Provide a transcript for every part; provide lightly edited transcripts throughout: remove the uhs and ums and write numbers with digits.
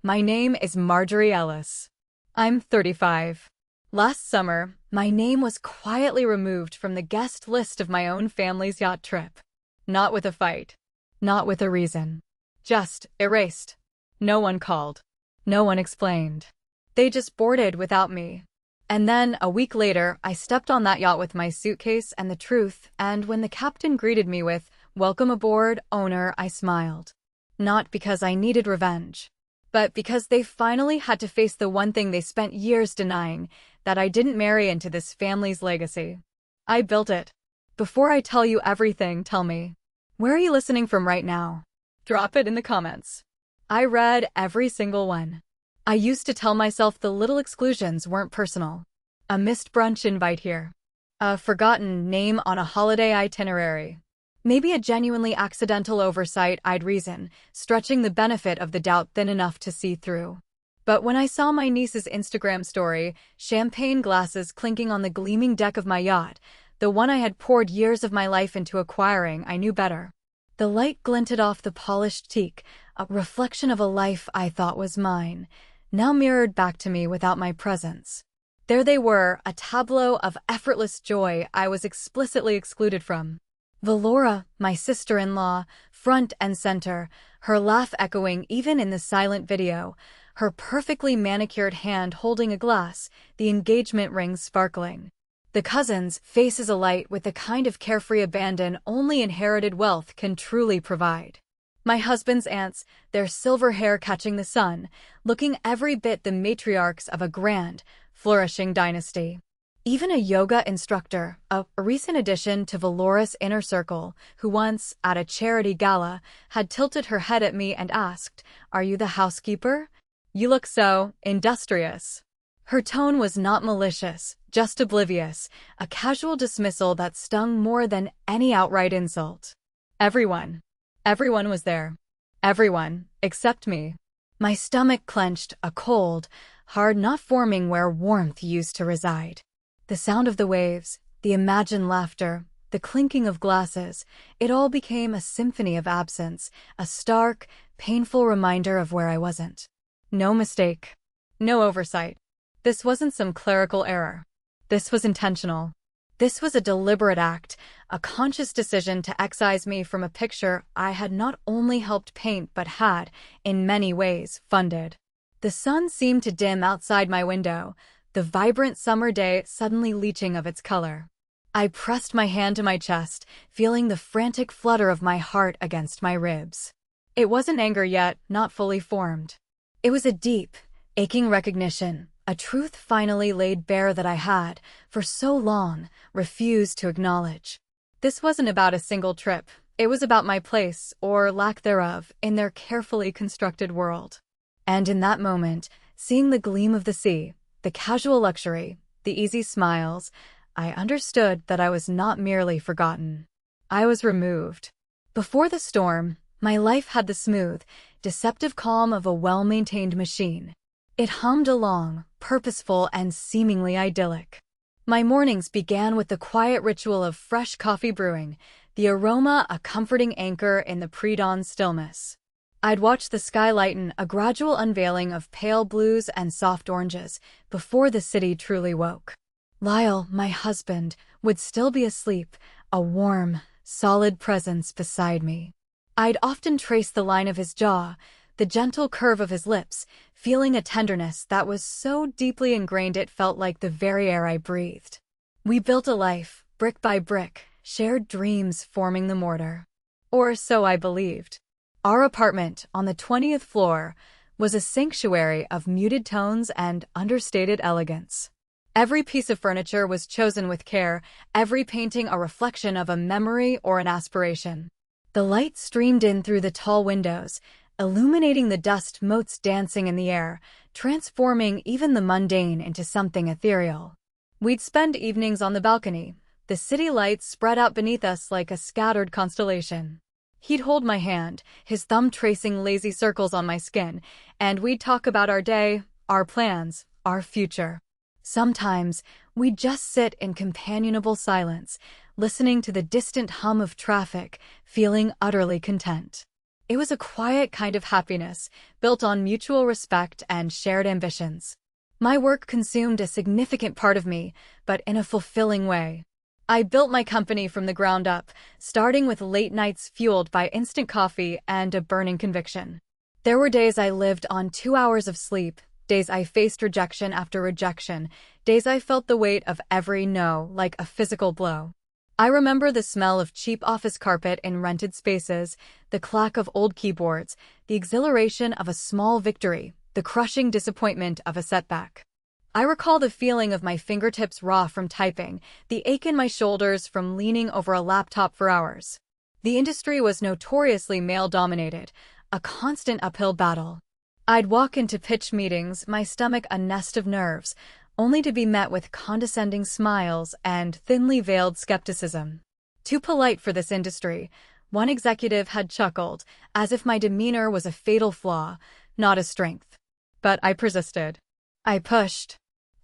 My name is Marjorie Ellis. I'm 35. Last summer, my name was quietly removed from the guest list of my own family's yacht trip. Not with a fight. Not with a reason. Just erased. No one called. No one explained. They just boarded without me. And then, a week later, I stepped on that yacht with my suitcase and the truth, and when the captain greeted me with, "Welcome aboard, owner," I smiled. Not because I needed revenge, but because they finally had to face the one thing they spent years denying, that I didn't marry into this family's legacy. I built it. Before I tell you everything, tell me, where are you listening from right now? Drop it in the comments. I read every single one. I used to tell myself the little exclusions weren't personal. A missed brunch invite here. A forgotten name on a holiday itinerary. Maybe a genuinely accidental oversight, I'd reason, stretching the benefit of the doubt thin enough to see through. But when I saw my niece's Instagram story, champagne glasses clinking on the gleaming deck of my yacht, the one I had poured years of my life into acquiring, I knew better. The light glinted off the polished teak, a reflection of a life I thought was mine, now mirrored back to me without my presence. There they were, a tableau of effortless joy I was explicitly excluded from. Valora, my sister-in-law, front and center, her laugh echoing even in the silent video, her perfectly manicured hand holding a glass, the engagement ring sparkling. The cousins, faces alight with the kind of carefree abandon only inherited wealth can truly provide. My husband's aunts, their silver hair catching the sun, looking every bit the matriarchs of a grand, flourishing dynasty. Even a yoga instructor, a recent addition to Valora's inner circle, who once, at a charity gala, had tilted her head at me and asked, "Are you the housekeeper? You look so industrious." Her tone was not malicious, just oblivious, a casual dismissal that stung more than any outright insult. Everyone was there. Everyone, except me. My stomach clenched, a cold, hard knot forming where warmth used to reside. The sound of the waves, the imagined laughter, the clinking of glasses, it all became a symphony of absence, a stark, painful reminder of where I wasn't. No mistake. No oversight. This wasn't some clerical error. This was intentional. This was a deliberate act, a conscious decision to excise me from a picture I had not only helped paint but had, in many ways, funded. The sun seemed to dim outside my window, the vibrant summer day suddenly leaching of its color. I pressed my hand to my chest, feeling the frantic flutter of my heart against my ribs. It wasn't anger yet, not fully formed. It was a deep, aching recognition, a truth finally laid bare that I had, for so long, refused to acknowledge. This wasn't about a single trip. It was about my place, or lack thereof, in their carefully constructed world. And in that moment, seeing the gleam of the sea, the casual luxury, the easy smiles, I understood that I was not merely forgotten. I was removed. Before the storm, my life had the smooth, deceptive calm of a well-maintained machine. It hummed along, purposeful and seemingly idyllic. My mornings began with the quiet ritual of fresh coffee brewing, the aroma a comforting anchor in the pre-dawn stillness. I'd watch the sky lighten, a gradual unveiling of pale blues and soft oranges, before the city truly woke. Lyle, my husband, would still be asleep, a warm, solid presence beside me. I'd often trace the line of his jaw, the gentle curve of his lips, feeling a tenderness that was so deeply ingrained it felt like the very air I breathed. We built a life, brick by brick, shared dreams forming the mortar. Or so I believed. Our apartment, on the 20th floor, was a sanctuary of muted tones and understated elegance. Every piece of furniture was chosen with care, every painting a reflection of a memory or an aspiration. The light streamed in through the tall windows, illuminating the dust motes dancing in the air, transforming even the mundane into something ethereal. We'd spend evenings on the balcony, the city lights spread out beneath us like a scattered constellation. He'd hold my hand, his thumb tracing lazy circles on my skin, and we'd talk about our day, our plans, our future. Sometimes, we'd just sit in companionable silence, listening to the distant hum of traffic, feeling utterly content. It was a quiet kind of happiness, built on mutual respect and shared ambitions. My work consumed a significant part of me, but in a fulfilling way. I built my company from the ground up, starting with late nights fueled by instant coffee and a burning conviction. There were days I lived on 2 hours of sleep, days I faced rejection after rejection, days I felt the weight of every no like a physical blow. I remember the smell of cheap office carpet in rented spaces, the clack of old keyboards, the exhilaration of a small victory, the crushing disappointment of a setback. I recall the feeling of my fingertips raw from typing, the ache in my shoulders from leaning over a laptop for hours. The industry was notoriously male-dominated, a constant uphill battle. I'd walk into pitch meetings, my stomach a nest of nerves, only to be met with condescending smiles and thinly veiled skepticism. Too polite for this industry, one executive had chuckled, as if my demeanor was a fatal flaw, not a strength. But I persisted. I pushed.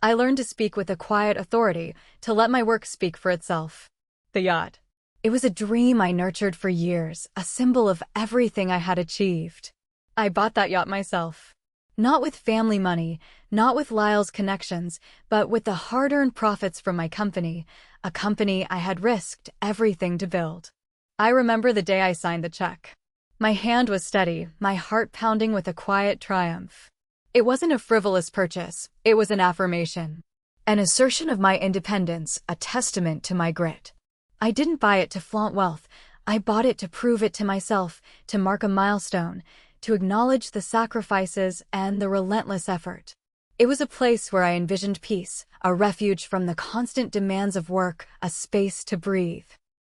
I learned to speak with a quiet authority, to let my work speak for itself. The yacht. It was a dream I nurtured for years, a symbol of everything I had achieved. I bought that yacht myself. Not with family money, not with Lyle's connections, but with the hard-earned profits from my company, a company I had risked everything to build. I remember the day I signed the check. My hand was steady, my heart pounding with a quiet triumph. It wasn't a frivolous purchase, it was an affirmation. An assertion of my independence, a testament to my grit. I didn't buy it to flaunt wealth, I bought it to prove it to myself, to mark a milestone, to acknowledge the sacrifices and the relentless effort. It was a place where I envisioned peace, a refuge from the constant demands of work, a space to breathe.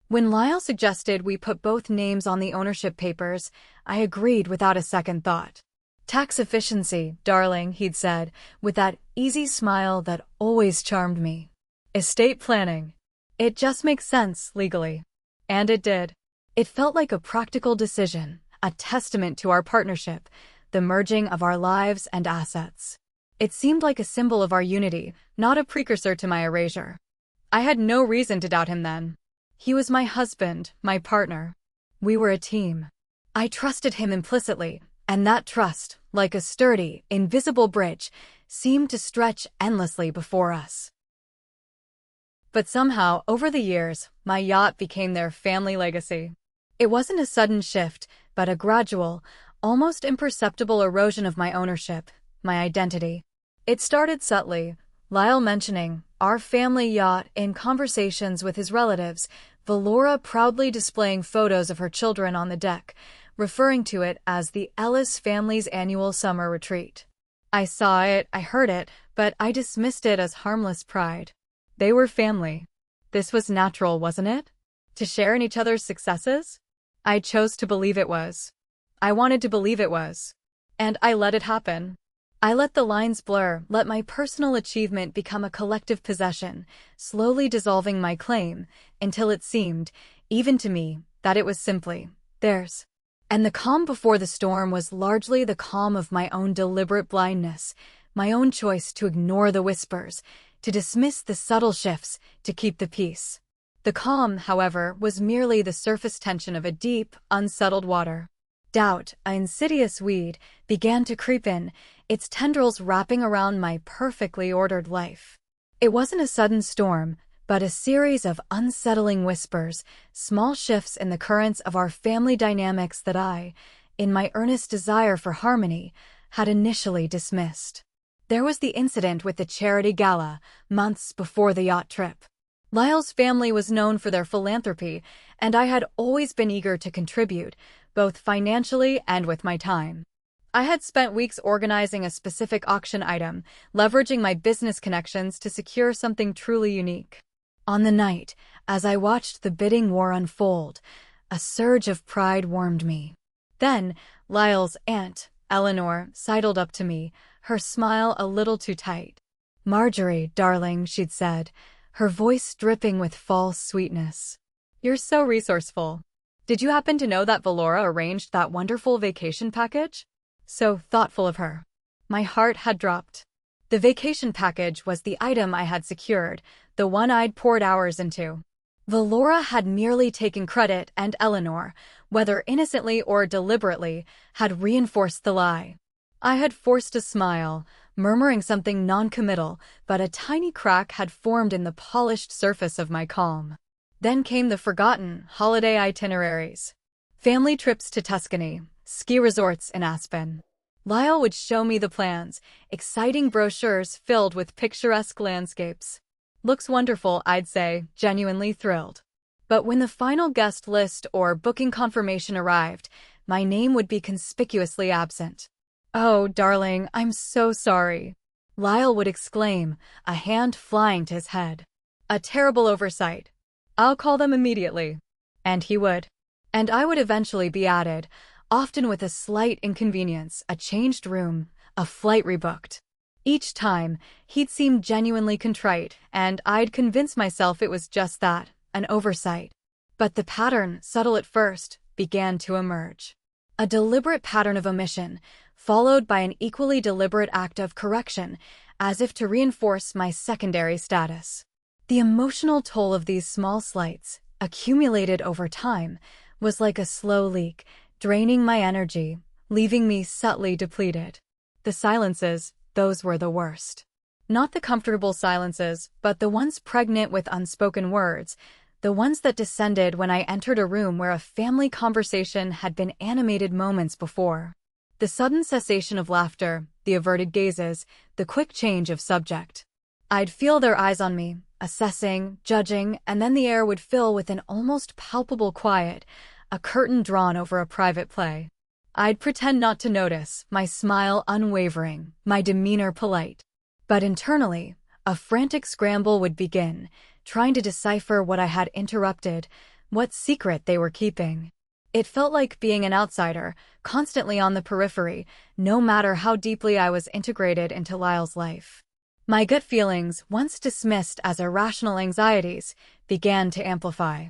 When Lyle suggested we put both names on the ownership papers, I agreed without a second thought. Tax efficiency, darling, he'd said, with that easy smile that always charmed me. Estate planning. It just makes sense, legally. And it did. It felt like a practical decision, a testament to our partnership, the merging of our lives and assets. It seemed like a symbol of our unity, not a precursor to my erasure. I had no reason to doubt him then. He was my husband, my partner. We were a team. I trusted him implicitly, and that trust, like a sturdy, invisible bridge, seemed to stretch endlessly before us. But somehow, over the years, my yacht became their family legacy. It wasn't a sudden shift, but a gradual, almost imperceptible erosion of my ownership, my identity. It started subtly, Lyle mentioning our family yacht in conversations with his relatives, Valora proudly displaying photos of her children on the deck, referring to it as the Ellis family's annual summer retreat. I saw it, I heard it, but I dismissed it as harmless pride. They were family. This was natural, wasn't it? To share in each other's successes? I chose to believe it was. I wanted to believe it was. And I let it happen. I let the lines blur, let my personal achievement become a collective possession, slowly dissolving my claim, until it seemed, even to me, that it was simply theirs. And the calm before the storm was largely the calm of my own deliberate blindness, my own choice to ignore the whispers, to dismiss the subtle shifts, to keep the peace. The calm, however, was merely the surface tension of a deep, unsettled water. Doubt, an insidious weed, began to creep in, its tendrils wrapping around my perfectly ordered life. It wasn't a sudden storm, but a series of unsettling whispers, small shifts in the currents of our family dynamics that I, in my earnest desire for harmony, had initially dismissed. There was the incident with the charity gala, months before the yacht trip. Lyle's family was known for their philanthropy, and I had always been eager to contribute, both financially and with my time. I had spent weeks organizing a specific auction item, leveraging my business connections to secure something truly unique. On the night, as I watched the bidding war unfold, a surge of pride warmed me. Then, Lyle's aunt, Eleanor, sidled up to me, her smile a little too tight. "Marjorie, darling," she'd said, her voice dripping with false sweetness. "You're so resourceful. Did you happen to know that Valora arranged that wonderful vacation package?" So thoughtful of her. My heart had dropped. The vacation package was the item I had secured, the one I'd poured hours into. Valora had merely taken credit and Eleanor, whether innocently or deliberately, had reinforced the lie. I had forced a smile, murmuring something non-committal, but a tiny crack had formed in the polished surface of my calm. Then came the forgotten holiday itineraries. Family trips to Tuscany, ski resorts in Aspen. Lyle would show me the plans, exciting brochures filled with picturesque landscapes. Looks wonderful, I'd say, genuinely thrilled. But when the final guest list or booking confirmation arrived, my name would be conspicuously absent. "Oh, darling, I'm so sorry," Lyle would exclaim, a hand flying to his head. "A terrible oversight. I'll call them immediately." And he would. And I would eventually be added, often with a slight inconvenience, a changed room, a flight rebooked. Each time, he'd seem genuinely contrite, and I'd convince myself it was just that, an oversight. But the pattern, subtle at first, began to emerge. A deliberate pattern of omission, followed by an equally deliberate act of correction, as if to reinforce my secondary status. The emotional toll of these small slights, accumulated over time, was like a slow leak, draining my energy, leaving me subtly depleted. The silences, those were the worst. Not the comfortable silences, but the ones pregnant with unspoken words, the ones that descended when I entered a room where a family conversation had been animated moments before. The sudden cessation of laughter, the averted gazes, the quick change of subject. I'd feel their eyes on me, assessing, judging, and then the air would fill with an almost palpable quiet, a curtain drawn over a private play. I'd pretend not to notice, my smile unwavering, my demeanor polite. But internally, a frantic scramble would begin, trying to decipher what I had interrupted, what secret they were keeping. It felt like being an outsider, constantly on the periphery, no matter how deeply I was integrated into Lyle's life. My gut feelings, once dismissed as irrational anxieties, began to amplify.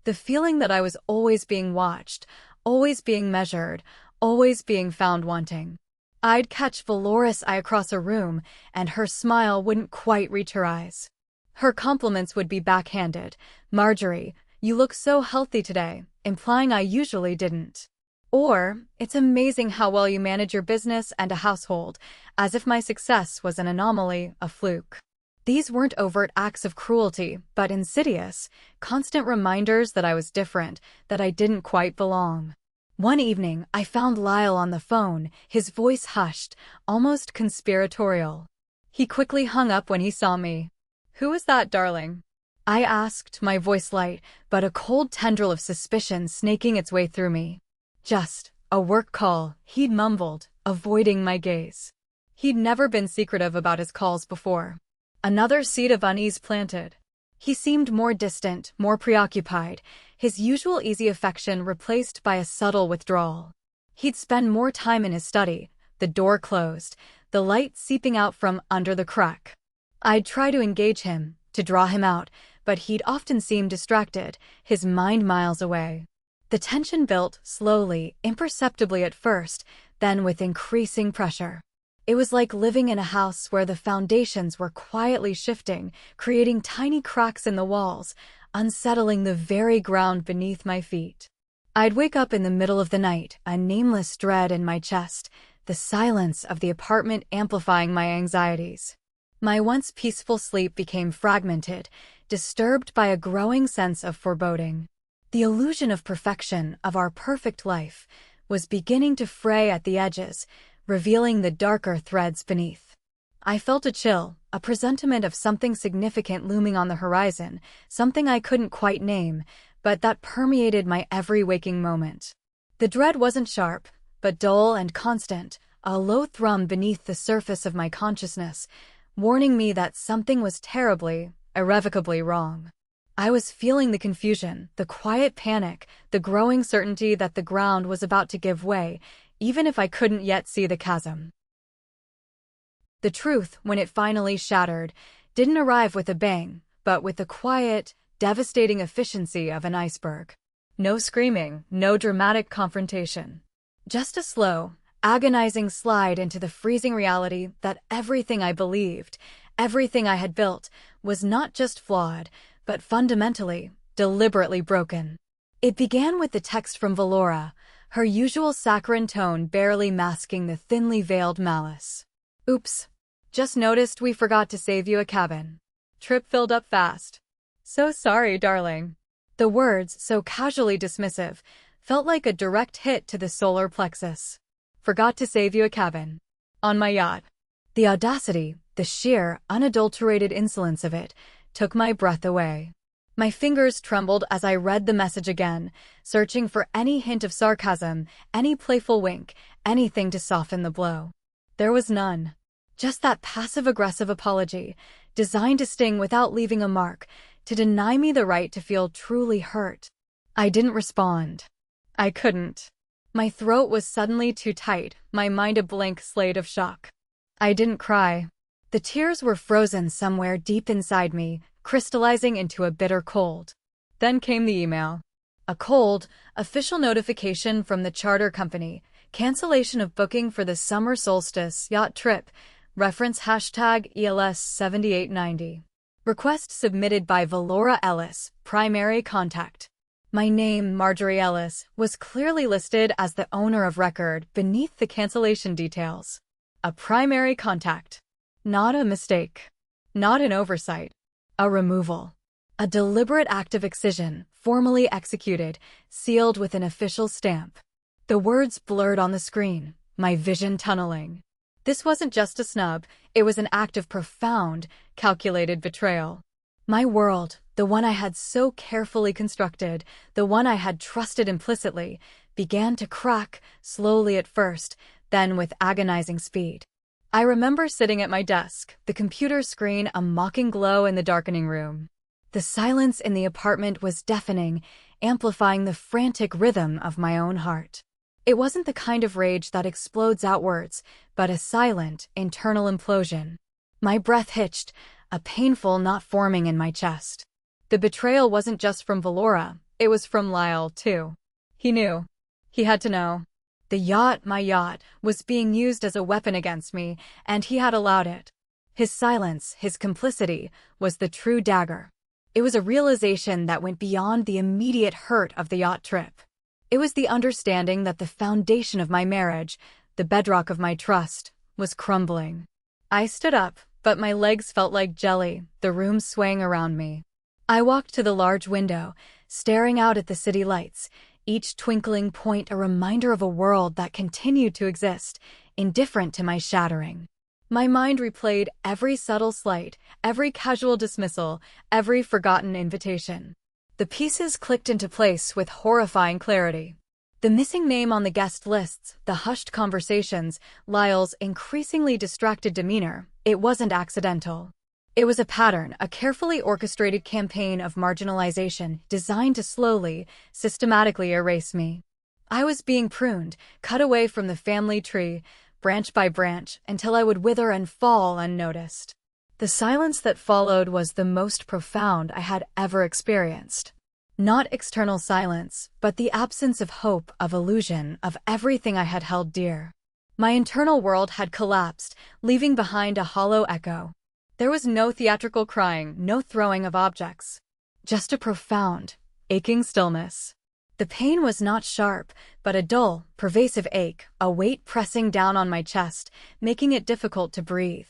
The feeling that I was always being watched, always being measured, always being found wanting. I'd catch Valora's eye across a room, and her smile wouldn't quite reach her eyes. Her compliments would be backhanded. "Marjorie, you look so healthy today," implying I usually didn't. Or, "It's amazing how well you manage your business and a household," as if my success was an anomaly, a fluke. These weren't overt acts of cruelty, but insidious, constant reminders that I was different, that I didn't quite belong. One evening, I found Lyle on the phone, his voice hushed, almost conspiratorial. He quickly hung up when he saw me. "Who is that, darling?" I asked, my voice light, but a cold tendril of suspicion snaking its way through me. "Just a work call," he'd mumbled, avoiding my gaze. He'd never been secretive about his calls before. Another seed of unease planted. He seemed more distant, more preoccupied, his usual easy affection replaced by a subtle withdrawal. He'd spend more time in his study, the door closed, the light seeping out from under the crack. I'd try to engage him, to draw him out, but he'd often seem distracted, his mind miles away. The tension built, slowly, imperceptibly at first, then with increasing pressure. It was like living in a house where the foundations were quietly shifting, creating tiny cracks in the walls, unsettling the very ground beneath my feet. I'd wake up in the middle of the night, a nameless dread in my chest, the silence of the apartment amplifying my anxieties. My once peaceful sleep became fragmented, disturbed by a growing sense of foreboding. The illusion of perfection, of our perfect life, was beginning to fray at the edges, revealing the darker threads beneath. I felt a chill, a presentiment of something significant looming on the horizon, something I couldn't quite name, but that permeated my every waking moment. The dread wasn't sharp, but dull and constant, a low thrum beneath the surface of my consciousness, warning me that something was terribly, irrevocably wrong. I was feeling the confusion, the quiet panic, the growing certainty that the ground was about to give way, even if I couldn't yet see the chasm. The truth, when it finally shattered, didn't arrive with a bang, but with the quiet, devastating efficiency of an iceberg. No screaming, no dramatic confrontation. Just a slow, agonizing slide into the freezing reality that everything I believed, everything I had built, was not just flawed, but fundamentally, deliberately broken. It began with the text from Valora, her usual saccharine tone barely masking the thinly veiled malice. "Oops. Just noticed we forgot to save you a cabin. Trip filled up fast. So sorry, darling." The words, so casually dismissive, felt like a direct hit to the solar plexus. Forgot to save you a cabin. On my yacht. The audacity, the sheer, unadulterated insolence of it, took my breath away. My fingers trembled as I read the message again, searching for any hint of sarcasm, any playful wink, anything to soften the blow. There was none. Just that passive-aggressive apology, designed to sting without leaving a mark, to deny me the right to feel truly hurt. I didn't respond. I couldn't. My throat was suddenly too tight, my mind a blank slate of shock. I didn't cry. The tears were frozen somewhere deep inside me, crystallizing into a bitter cold. Then came the email. A cold, official notification from the charter company, cancellation of booking for the summer solstice yacht trip, reference hashtag ELS7890. Request submitted by Valora Ellis, primary contact. My name, Marjorie Ellis, was clearly listed as the owner of record beneath the cancellation details. A primary contact. Not a mistake. Not an oversight. A removal. A deliberate act of excision, formally executed, sealed with an official stamp. The words blurred on the screen, my vision tunneling. This wasn't just a snub, it was an act of profound, calculated betrayal. My world, the one I had so carefully constructed, the one I had trusted implicitly, began to crack, slowly at first, then with agonizing speed. I remember sitting at my desk, the computer screen a mocking glow in the darkening room. The silence in the apartment was deafening, amplifying the frantic rhythm of my own heart. It wasn't the kind of rage that explodes outwards, but a silent, internal implosion. My breath hitched, a painful knot forming in my chest. The betrayal wasn't just from Valora, it was from Lyle, too. He knew. He had to know. The yacht, my yacht, was being used as a weapon against me, and he had allowed it. His silence, his complicity, was the true dagger. It was a realization that went beyond the immediate hurt of the yacht trip. It was the understanding that the foundation of my marriage, the bedrock of my trust, was crumbling. I stood up, but my legs felt like jelly, the room swaying around me. I walked to the large window, staring out at the city lights, each twinkling point a reminder of a world that continued to exist, indifferent to my shattering. My mind replayed every subtle slight, every casual dismissal, every forgotten invitation. The pieces clicked into place with horrifying clarity. The missing name on the guest lists, the hushed conversations, Lyle's increasingly distracted demeanor, it wasn't accidental. It was a pattern, a carefully orchestrated campaign of marginalization designed to slowly, systematically erase me. I was being pruned, cut away from the family tree, branch by branch, until I would wither and fall unnoticed. The silence that followed was the most profound I had ever experienced. Not external silence, but the absence of hope, of illusion, of everything I had held dear. My internal world had collapsed, leaving behind a hollow echo. There was no theatrical crying, no throwing of objects. Just a profound, aching stillness. The pain was not sharp, but a dull, pervasive ache, a weight pressing down on my chest, making it difficult to breathe.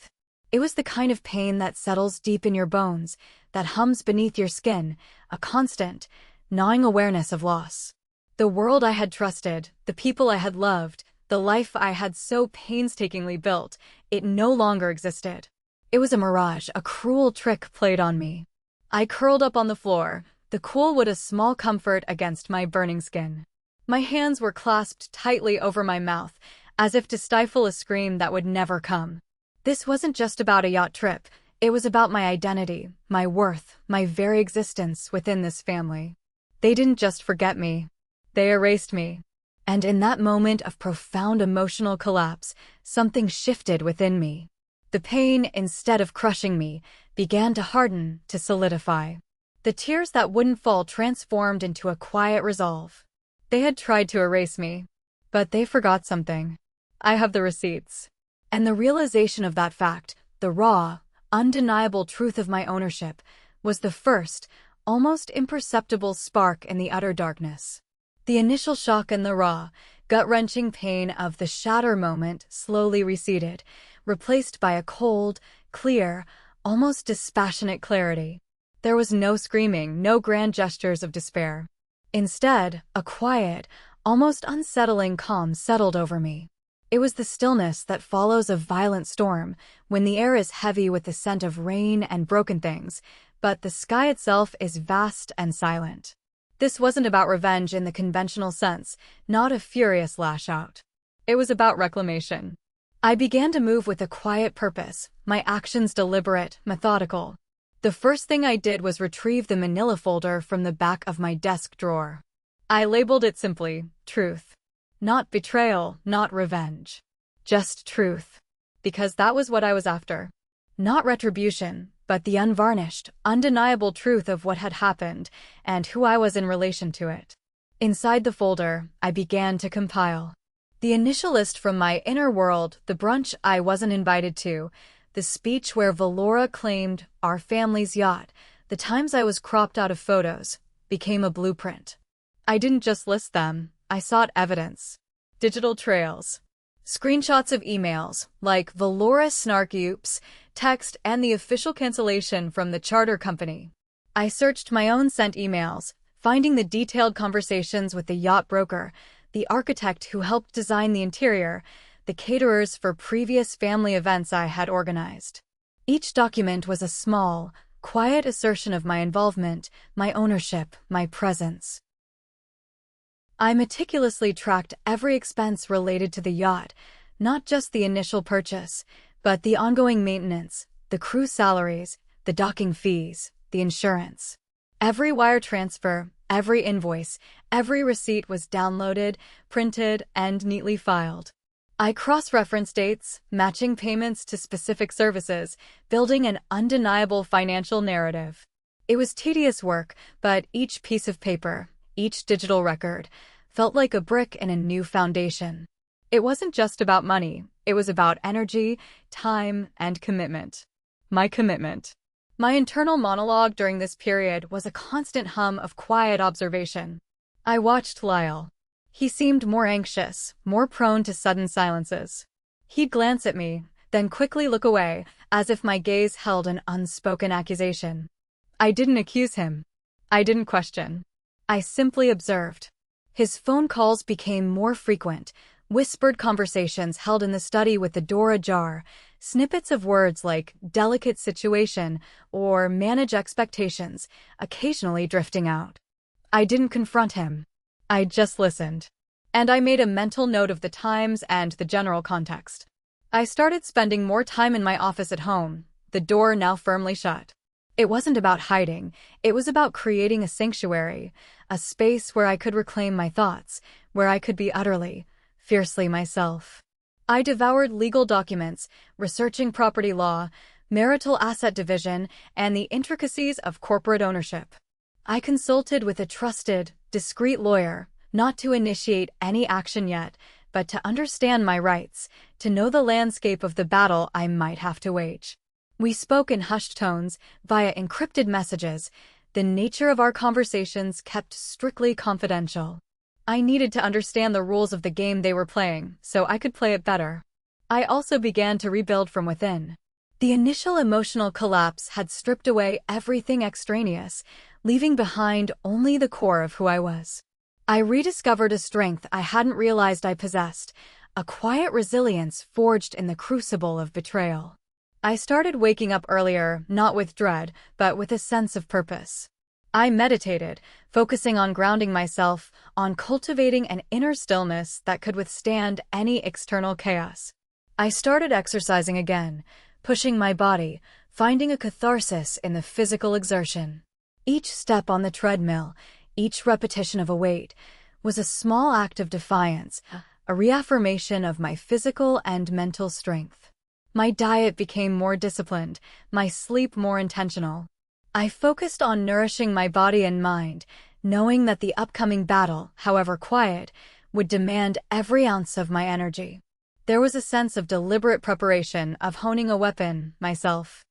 It was the kind of pain that settles deep in your bones, that hums beneath your skin, a constant, gnawing awareness of loss. The world I had trusted, the people I had loved, the life I had so painstakingly built, it no longer existed. It was a mirage, a cruel trick played on me. I curled up on the floor, the cool wood a small comfort against my burning skin. My hands were clasped tightly over my mouth, as if to stifle a scream that would never come. This wasn't just about a yacht trip, it was about my identity, my worth, my very existence within this family. They didn't just forget me, they erased me. And in that moment of profound emotional collapse, something shifted within me. The pain, instead of crushing me, began to harden, to solidify. The tears that wouldn't fall transformed into a quiet resolve. They had tried to erase me, but they forgot something. I have the receipts. And the realization of that fact, the raw, undeniable truth of my ownership, was the first, almost imperceptible spark in the utter darkness. The initial shock and the raw, gut-wrenching pain of the shatter moment slowly receded, replaced by a cold, clear, almost dispassionate clarity. There was no screaming, no grand gestures of despair. Instead, a quiet, almost unsettling calm settled over me. It was the stillness that follows a violent storm, when the air is heavy with the scent of rain and broken things, but the sky itself is vast and silent. This wasn't about revenge in the conventional sense, not a furious lash-out. It was about reclamation. I began to move with a quiet purpose, my actions deliberate, methodical. The first thing I did was retrieve the manila folder from the back of my desk drawer. I labeled it simply, Truth. Not betrayal, not revenge. Just truth. Because that was what I was after. Not retribution, but the unvarnished, undeniable truth of what had happened and who I was in relation to it. Inside the folder, I began to compile. The initial list from my inner world, the brunch I wasn't invited to, the speech where Valora claimed our family's yacht, the times I was cropped out of photos, became a blueprint. I didn't just list them, I sought evidence. Digital trails. Screenshots of emails, like Valora's snarky oops, text, and the official cancellation from the charter company. I searched my own sent emails, finding the detailed conversations with the yacht broker, the architect who helped design the interior, the caterers for previous family events I had organized. Each document was a small, quiet assertion of my involvement, my ownership, my presence. I meticulously tracked every expense related to the yacht, not just the initial purchase, but the ongoing maintenance, the crew salaries, the docking fees, the insurance. Every wire transfer, every invoice, every receipt was downloaded, printed, and neatly filed. I cross-referenced dates, matching payments to specific services, building an undeniable financial narrative. It was tedious work, but each piece of paper, each digital record, felt like a brick in a new foundation. It wasn't just about money, it was about energy, time, and commitment. My commitment. My internal monologue during this period was a constant hum of quiet observation. I watched Lyle. He seemed more anxious, more prone to sudden silences. He'd glance at me, then quickly look away, as if my gaze held an unspoken accusation. I didn't accuse him. I didn't question. I simply observed. His phone calls became more frequent, whispered conversations held in the study with the door ajar, snippets of words like delicate situation or manage expectations, occasionally drifting out. I didn't confront him. I just listened. And I made a mental note of the times and the general context. I started spending more time in my office at home, the door now firmly shut. It wasn't about hiding, it was about creating a sanctuary, a space where I could reclaim my thoughts, where I could be utterly, fiercely myself. I devoured legal documents, researching property law, marital asset division, and the intricacies of corporate ownership. I consulted with a trusted, discreet lawyer, not to initiate any action yet, but to understand my rights, to know the landscape of the battle I might have to wage. We spoke in hushed tones, via encrypted messages, the nature of our conversations kept strictly confidential. I needed to understand the rules of the game they were playing, so I could play it better. I also began to rebuild from within. The initial emotional collapse had stripped away everything extraneous, leaving behind only the core of who I was. I rediscovered a strength I hadn't realized I possessed, a quiet resilience forged in the crucible of betrayal. I started waking up earlier, not with dread, but with a sense of purpose. I meditated, focusing on grounding myself, on cultivating an inner stillness that could withstand any external chaos. I started exercising again, pushing my body, finding a catharsis in the physical exertion. Each step on the treadmill, each repetition of a weight, was a small act of defiance, a reaffirmation of my physical and mental strength. My diet became more disciplined, my sleep more intentional. I focused on nourishing my body and mind, knowing that the upcoming battle, however quiet, would demand every ounce of my energy. There was a sense of deliberate preparation, of honing a weapon, myself.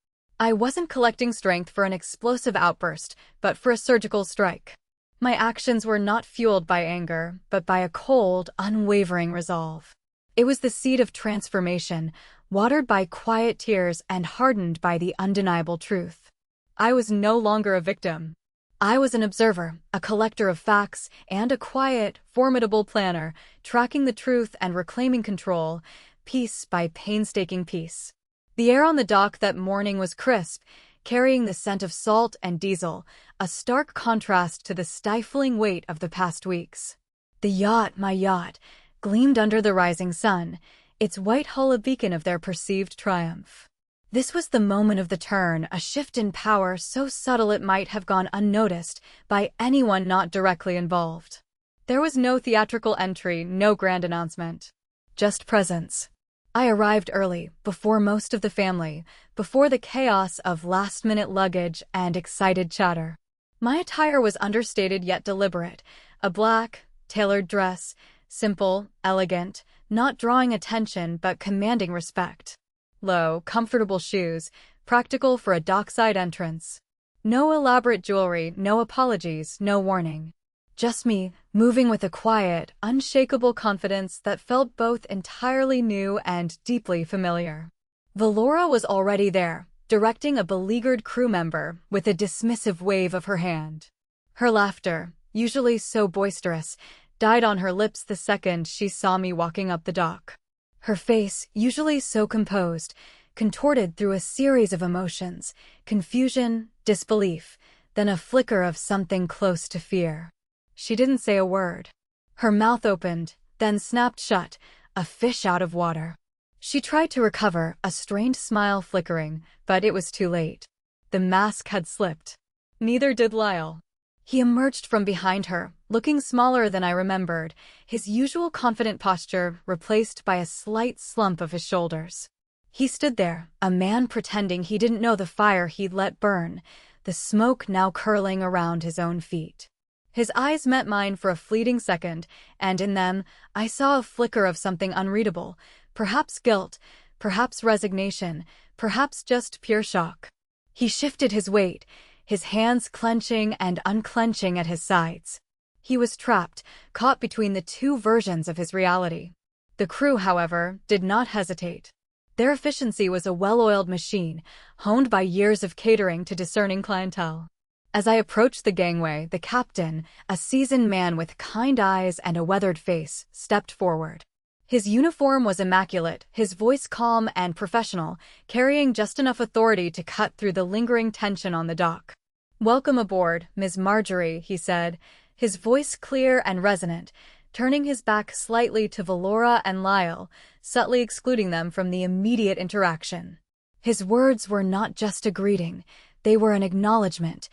I wasn't collecting strength for an explosive outburst, but for a surgical strike. My actions were not fueled by anger, but by a cold, unwavering resolve. It was the seed of transformation, watered by quiet tears and hardened by the undeniable truth. I was no longer a victim. I was an observer, a collector of facts, and a quiet, formidable planner, tracking the truth and reclaiming control, piece by painstaking piece. The air on the dock that morning was crisp, carrying the scent of salt and diesel, a stark contrast to the stifling weight of the past weeks. The yacht, my yacht, gleamed under the rising sun, its white hull a beacon of their perceived triumph. This was the moment of the turn, a shift in power so subtle it might have gone unnoticed by anyone not directly involved. There was no theatrical entry, no grand announcement. Just presence. I arrived early, before most of the family, before the chaos of last-minute luggage and excited chatter. My attire was understated yet deliberate, a black, tailored dress, simple, elegant, not drawing attention but commanding respect. Low, comfortable shoes, practical for a dockside entrance. No elaborate jewelry, no apologies, no warning. Just me, moving with a quiet, unshakable confidence that felt both entirely new and deeply familiar. Valora was already there, directing a beleaguered crew member with a dismissive wave of her hand. Her laughter, usually so boisterous, died on her lips the second she saw me walking up the dock. Her face, usually so composed, contorted through a series of emotions, confusion, disbelief, then a flicker of something close to fear. She didn't say a word. Her mouth opened, then snapped shut, a fish out of water. She tried to recover, a strained smile flickering, but it was too late. The mask had slipped. Neither did Lyle. He emerged from behind her, looking smaller than I remembered, his usual confident posture replaced by a slight slump of his shoulders. He stood there, a man pretending he didn't know the fire he'd let burn, the smoke now curling around his own feet. His eyes met mine for a fleeting second, and in them, I saw a flicker of something unreadable, perhaps guilt, perhaps resignation, perhaps just pure shock. He shifted his weight, his hands clenching and unclenching at his sides. He was trapped, caught between the two versions of his reality. The crew, however, did not hesitate. Their efficiency was a well-oiled machine, honed by years of catering to discerning clientele. As I approached the gangway, the captain, a seasoned man with kind eyes and a weathered face, stepped forward. His uniform was immaculate, his voice calm and professional, carrying just enough authority to cut through the lingering tension on the dock. "Welcome aboard, Ms. Marjorie," he said, his voice clear and resonant, turning his back slightly to Valora and Lyle, subtly excluding them from the immediate interaction. His words were not just a greeting, they were an acknowledgement,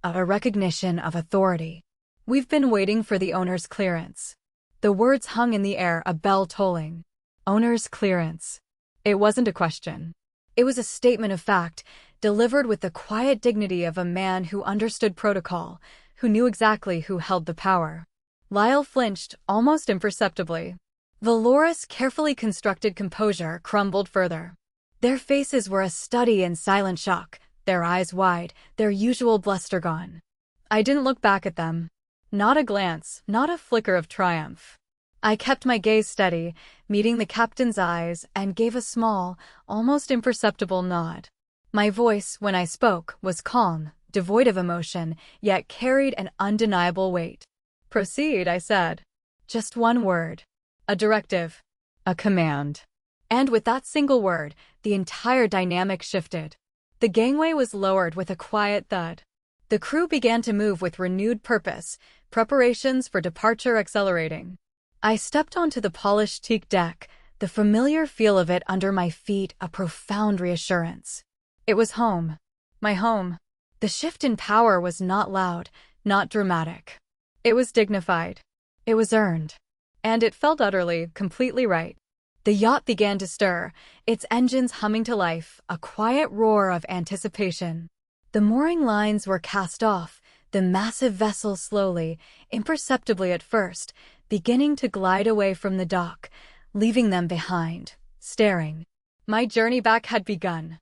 a recognition of authority. "We've been waiting for the owner's clearance." The words hung in the air, a bell tolling. Owner's clearance. It wasn't a question. It was a statement of fact, delivered with the quiet dignity of a man who understood protocol, who knew exactly who held the power. Lyle flinched, almost imperceptibly. Valora's carefully constructed composure crumbled further. Their faces were a study in silent shock, their eyes wide, their usual bluster gone. I didn't look back at them. Not a glance, not a flicker of triumph. I kept my gaze steady, meeting the captain's eyes, and gave a small, almost imperceptible nod. My voice, when I spoke, was calm, devoid of emotion, yet carried an undeniable weight. "Proceed," I said. Just one word. A directive. A command. And with that single word, the entire dynamic shifted. The gangway was lowered with a quiet thud. The crew began to move with renewed purpose, preparations for departure accelerating. I stepped onto the polished teak deck, the familiar feel of it under my feet a profound reassurance. It was home. My home. The shift in power was not loud, not dramatic. It was dignified. It was earned. And it felt utterly, completely right. The yacht began to stir, its engines humming to life, a quiet roar of anticipation. The mooring lines were cast off, the massive vessel slowly, imperceptibly at first, beginning to glide away from the dock, leaving them behind, staring. My journey back had begun.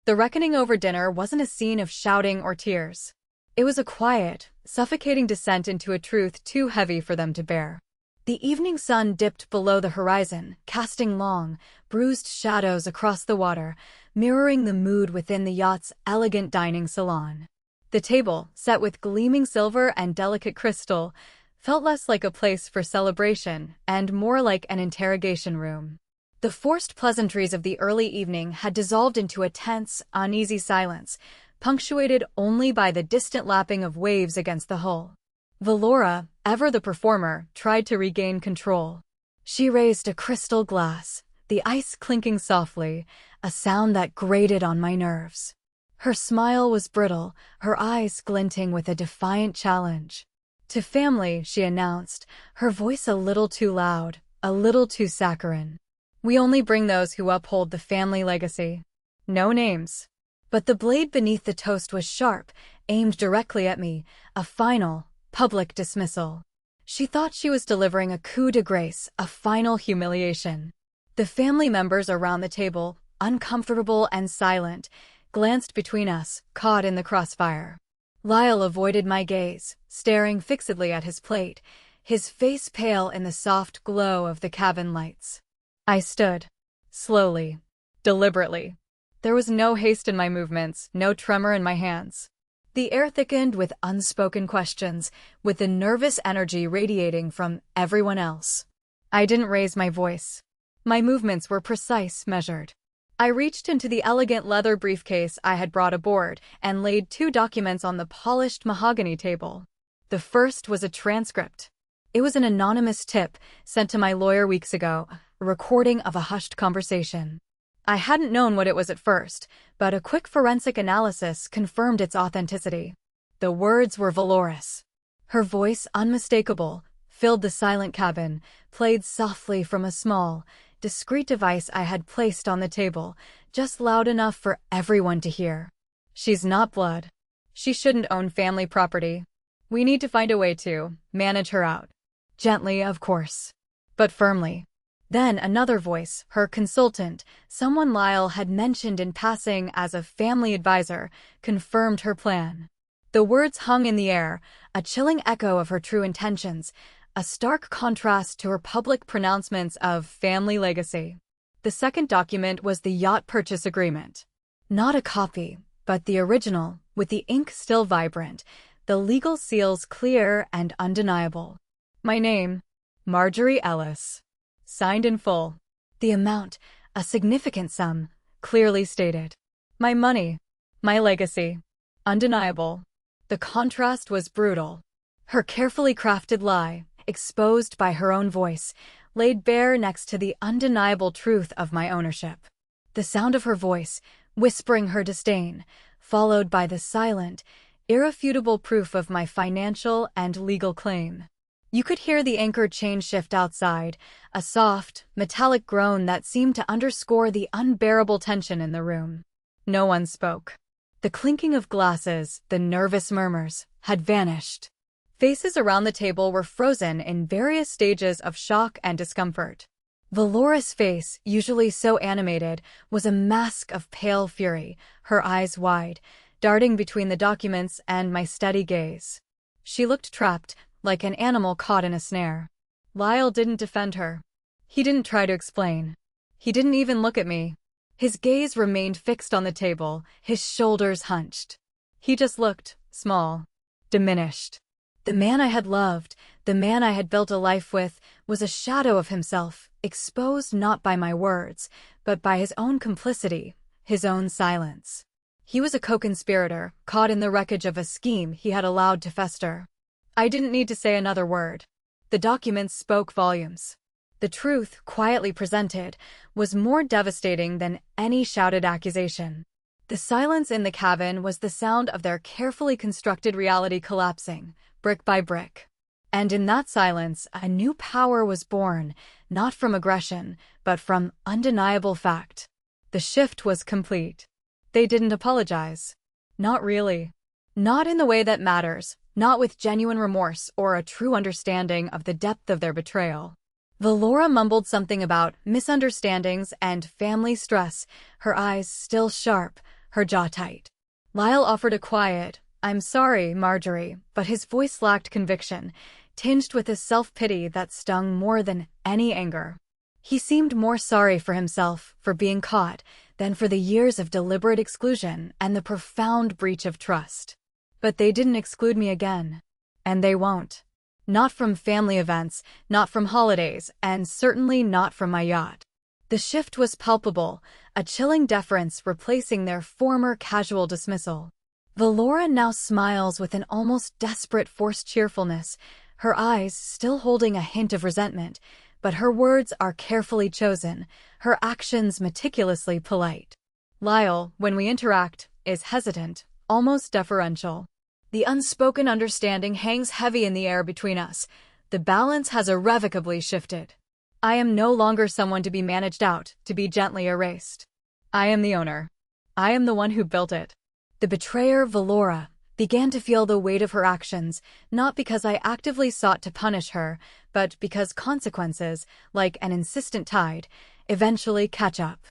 The reckoning over dinner wasn't a scene of shouting or tears. It was a quiet, suffocating descent into a truth too heavy for them to bear. The evening sun dipped below the horizon, casting long, bruised shadows across the water, mirroring the mood within the yacht's elegant dining salon. The table, set with gleaming silver and delicate crystal, felt less like a place for celebration and more like an interrogation room. The forced pleasantries of the early evening had dissolved into a tense, uneasy silence, punctuated only by the distant lapping of waves against the hull. Valora, ever the performer, tried to regain control. She raised a crystal glass, the ice clinking softly, a sound that grated on my nerves. Her smile was brittle, her eyes glinting with a defiant challenge. To family, she announced, her voice a little too loud, a little too saccharine. We only bring those who uphold the family legacy. No names. But the blade beneath the toast was sharp, aimed directly at me, a final, public dismissal. She thought she was delivering a coup de grace, a final humiliation. The family members around the table, uncomfortable and silent, glanced between us, caught in the crossfire. Lyle avoided my gaze, staring fixedly at his plate, his face pale in the soft glow of the cabin lights. I stood. Slowly. Deliberately. There was no haste in my movements, no tremor in my hands. The air thickened with unspoken questions, with the nervous energy radiating from everyone else. I didn't raise my voice. My movements were precise, measured. I reached into the elegant leather briefcase I had brought aboard and laid 2 documents on the polished mahogany table. The first was a transcript. It was an anonymous tip sent to my lawyer weeks ago, a recording of a hushed conversation. I hadn't known what it was at first, but a quick forensic analysis confirmed its authenticity. The words were Valoris. Her voice, unmistakable, filled the silent cabin, played softly from a small, discreet device I had placed on the table, just loud enough for everyone to hear. She's not blood. She shouldn't own family property. We need to find a way to manage her out. Gently, of course, but firmly. Then another voice, her consultant, someone Lyle had mentioned in passing as a family advisor, confirmed her plan. The words hung in the air, a chilling echo of her true intentions, a stark contrast to her public pronouncements of family legacy. The second document was the yacht purchase agreement. Not a copy, but the original, with the ink still vibrant, the legal seals clear and undeniable. My name, Marjorie Ellis. Signed in full. The amount, a significant sum, clearly stated. My money, my legacy, undeniable. The contrast was brutal. Her carefully crafted lie, exposed by her own voice, laid bare next to the undeniable truth of my ownership. The sound of her voice, whispering her disdain, followed by the silent, irrefutable proof of my financial and legal claim. You could hear the anchor chain shift outside, a soft, metallic groan that seemed to underscore the unbearable tension in the room. No one spoke. The clinking of glasses, the nervous murmurs, had vanished. Faces around the table were frozen in various stages of shock and discomfort. Valora's face, usually so animated, was a mask of pale fury, her eyes wide, darting between the documents and my steady gaze. She looked trapped, like an animal caught in a snare. Lyle didn't defend her. He didn't try to explain. He didn't even look at me. His gaze remained fixed on the table, his shoulders hunched. He just looked small, diminished. The man I had loved, the man I had built a life with, was a shadow of himself, exposed not by my words, but by his own complicity, his own silence. He was a co-conspirator, caught in the wreckage of a scheme he had allowed to fester. I didn't need to say another word. The documents spoke volumes. The truth, quietly presented, was more devastating than any shouted accusation. The silence in the cabin was the sound of their carefully constructed reality collapsing, brick by brick. And in that silence, a new power was born, not from aggression, but from undeniable fact. The shift was complete. They didn't apologize. Not really. Not in the way that matters, not with genuine remorse or a true understanding of the depth of their betrayal. Valora mumbled something about misunderstandings and family stress, her eyes still sharp, her jaw tight. Lyle offered a quiet, "I'm sorry, Marjorie," but his voice lacked conviction, tinged with a self-pity that stung more than any anger. He seemed more sorry for himself for being caught than for the years of deliberate exclusion and the profound breach of trust. But they didn't exclude me again. And they won't. Not from family events, not from holidays, and certainly not from my yacht. The shift was palpable, a chilling deference replacing their former casual dismissal. Valora now smiles with an almost desperate forced cheerfulness, her eyes still holding a hint of resentment, but her words are carefully chosen, her actions meticulously polite. Lyle, when we interact, is hesitant, almost deferential. The unspoken understanding hangs heavy in the air between us. The balance has irrevocably shifted. I am no longer someone to be managed out, to be gently erased. I am the owner. I am the one who built it. The betrayer, Valora, began to feel the weight of her actions, not because I actively sought to punish her, but because consequences, like an insistent tide, eventually catch up.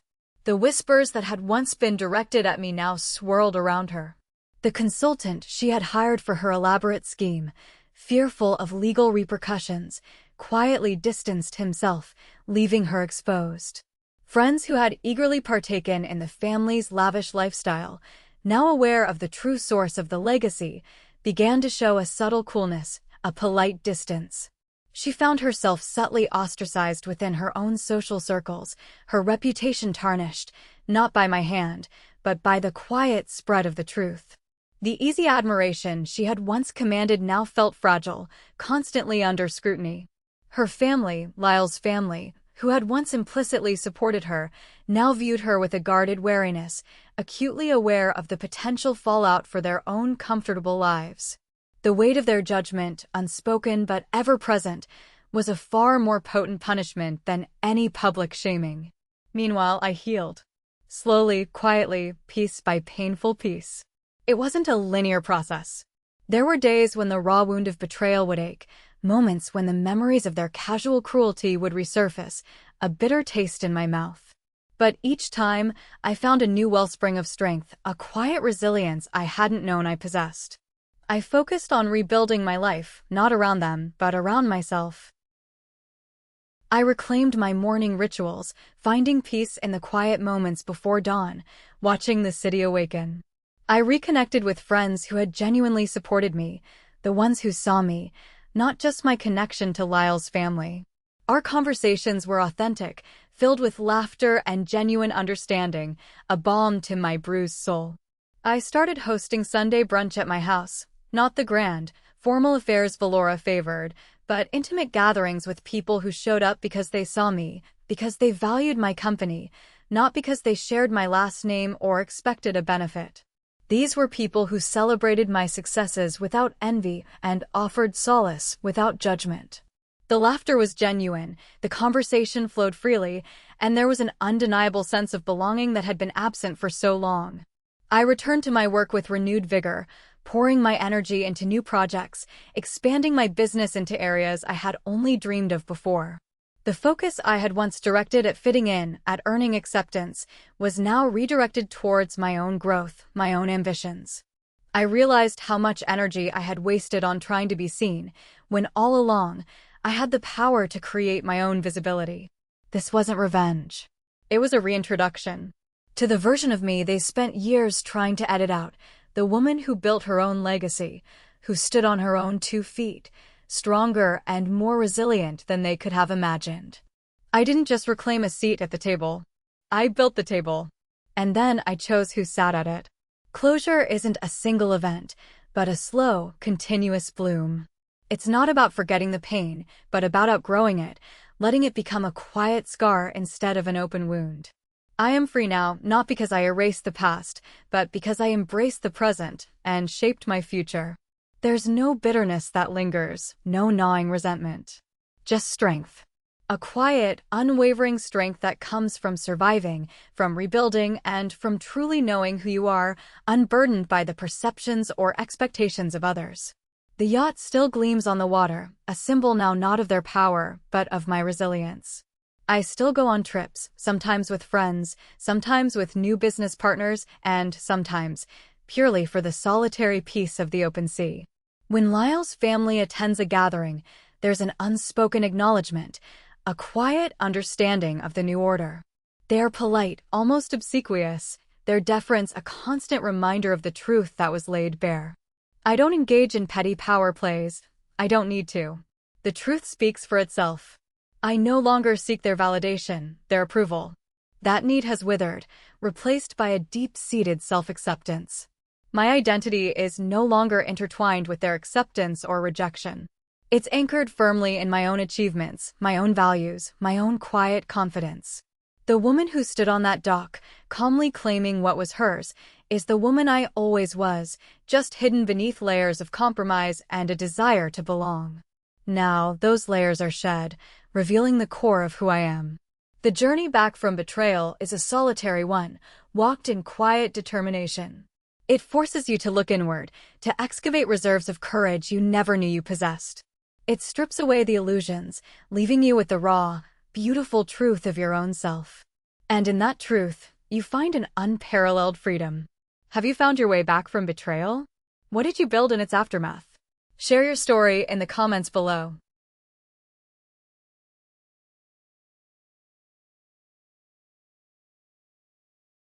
The whispers that had once been directed at me now swirled around her. The consultant she had hired for her elaborate scheme, fearful of legal repercussions, quietly distanced himself, leaving her exposed. Friends who had eagerly partaken in the family's lavish lifestyle, now aware of the true source of the legacy, began to show a subtle coolness, a polite distance. She found herself subtly ostracized within her own social circles, her reputation tarnished, not by my hand, but by the quiet spread of the truth. The easy admiration she had once commanded now felt fragile, constantly under scrutiny. Her family, Lyle's family, who had once implicitly supported her, now viewed her with a guarded wariness, acutely aware of the potential fallout for their own comfortable lives. The weight of their judgment, unspoken but ever-present, was a far more potent punishment than any public shaming. Meanwhile, I healed. Slowly, quietly, piece by painful piece. It wasn't a linear process. There were days when the raw wound of betrayal would ache, moments when the memories of their casual cruelty would resurface, a bitter taste in my mouth. But each time, I found a new wellspring of strength, a quiet resilience I hadn't known I possessed. I focused on rebuilding my life, not around them, but around myself. I reclaimed my morning rituals, finding peace in the quiet moments before dawn, watching the city awaken. I reconnected with friends who had genuinely supported me, the ones who saw me, not just my connection to Lyle's family. Our conversations were authentic, filled with laughter and genuine understanding, a balm to my bruised soul. I started hosting Sunday brunch at my house, not the grand, formal affairs Valora favored, but intimate gatherings with people who showed up because they saw me, because they valued my company, not because they shared my last name or expected a benefit. These were people who celebrated my successes without envy and offered solace without judgment. The laughter was genuine, the conversation flowed freely, and there was an undeniable sense of belonging that had been absent for so long. I returned to my work with renewed vigor, pouring my energy into new projects, expanding my business into areas I had only dreamed of before. The focus I had once directed at fitting in, at earning acceptance, was now redirected towards my own growth, my own ambitions. I realized how much energy I had wasted on trying to be seen, when all along, I had the power to create my own visibility. This wasn't revenge. It was a reintroduction to the version of me they spent years trying to edit out, the woman who built her own legacy, who stood on her own 2 feet, stronger and more resilient than they could have imagined. I didn't just reclaim a seat at the table. I built the table. And then I chose who sat at it. Closure isn't a single event, but a slow, continuous bloom. It's not about forgetting the pain, but about outgrowing it, letting it become a quiet scar instead of an open wound. I am free now, not because I erased the past, but because I embraced the present and shaped my future. There's no bitterness that lingers, no gnawing resentment. Just strength. A quiet, unwavering strength that comes from surviving, from rebuilding, and from truly knowing who you are, unburdened by the perceptions or expectations of others. The yacht still gleams on the water, a symbol now not of their power, but of my resilience. I still go on trips, sometimes with friends, sometimes with new business partners, and sometimes purely for the solitary peace of the open sea. When Lyle's family attends a gathering, there's an unspoken acknowledgement, a quiet understanding of the new order. They are polite, almost obsequious, their deference a constant reminder of the truth that was laid bare. I don't engage in petty power plays. I don't need to. The truth speaks for itself. I no longer seek their validation, their approval. That need has withered, replaced by a deep-seated self-acceptance. My identity is no longer intertwined with their acceptance or rejection. It's anchored firmly in my own achievements, my own values, my own quiet confidence. The woman who stood on that dock, calmly claiming what was hers, is the woman I always was, just hidden beneath layers of compromise and a desire to belong. Now, those layers are shed, revealing the core of who I am. The journey back from betrayal is a solitary one, walked in quiet determination. It forces you to look inward, to excavate reserves of courage you never knew you possessed. It strips away the illusions, leaving you with the raw, beautiful truth of your own self. And in that truth, you find an unparalleled freedom. Have you found your way back from betrayal? What did you build in its aftermath? Share your story in the comments below.